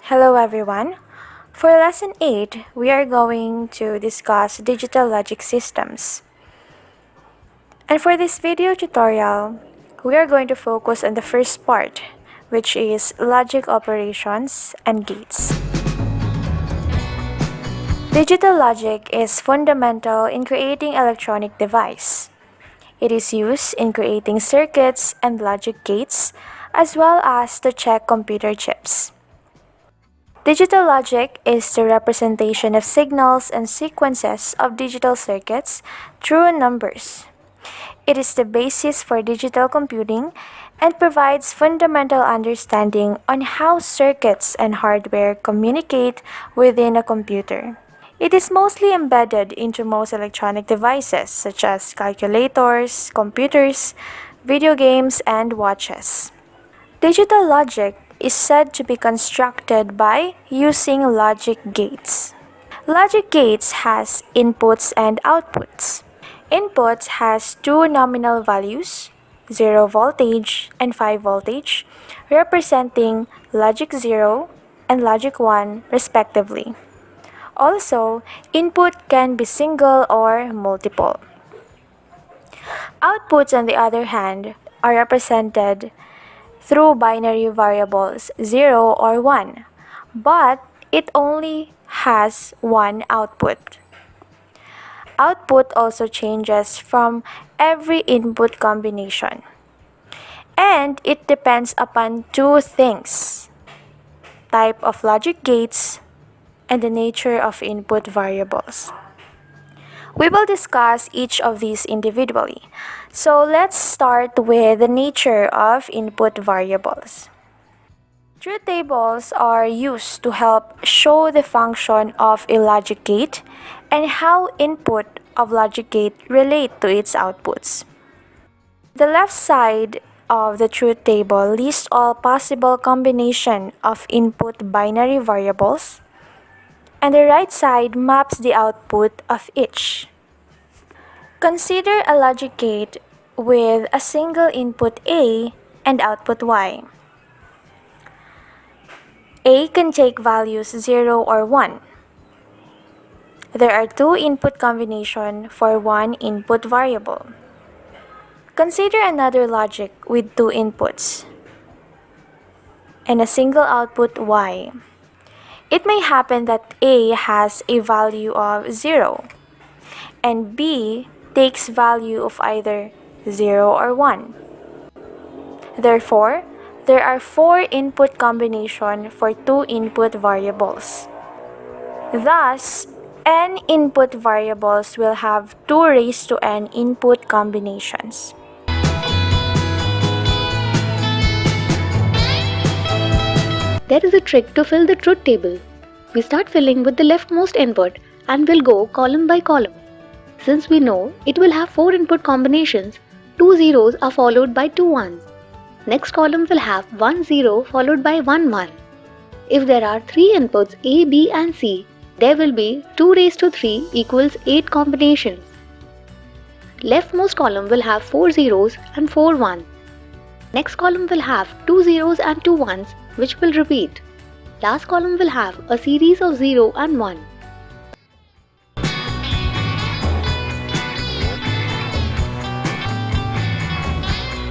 Hello everyone. For lesson 8, we are going to discuss digital logic systems. And for this video tutorial, we are going to focus on the first part, which is logic operations and gates. Digital logic is fundamental in creating electronic device. It is used in creating circuits and logic gates, as well as to check computer chips. Digital logic is the representation of signals and sequences of digital circuits through numbers. It is the basis for digital computing and provides fundamental understanding on how circuits and hardware communicate within a computer. It is mostly embedded into most electronic devices such as calculators, computers, video games, and watches. Digital logic is said to be constructed by using logic gates. Logic gates has inputs and outputs. Inputs has two nominal values, 0 voltage and 5 voltage, representing logic 0 and logic 1 respectively. Also, input can be single or multiple. Outputs, on the other hand, are represented through binary variables 0 or 1, but it only has one output. Output also changes from every input combination, and it depends upon two things: type of logic gates and the nature of input variables. We will discuss each of these individually. So let's start with the nature of input variables. Truth tables are used to help show the function of a logic gate and how input of logic gate relate to its outputs. The left side of the truth table lists all possible combination of input binary variables, and the right side maps the output of each. Consider a logic gate with a single input A and output Y. A can take values 0 or 1. There are two input combinations for one input variable. Consider another logic with two inputs and a single output Y. It may happen that A has a value of 0 and B takes value of either 0 or 1. Therefore, there are four input combinations for two input variables. Thus, n input variables will have 2 raised to n input combinations. There is a trick to fill the truth table. We start filling with the leftmost input and will go column by column. Since we know it will have 4 input combinations, 2 zeros are followed by 2 ones. Next column will have 1 0 followed by 1 1. If there are 3 inputs A, B and C, there will be 2 raised to 3 equals 8 combinations. Leftmost column will have 4 zeros and 4 ones. Next column will have 2 zeros and 2 ones, which will repeat. Last column will have a series of 0 and 1.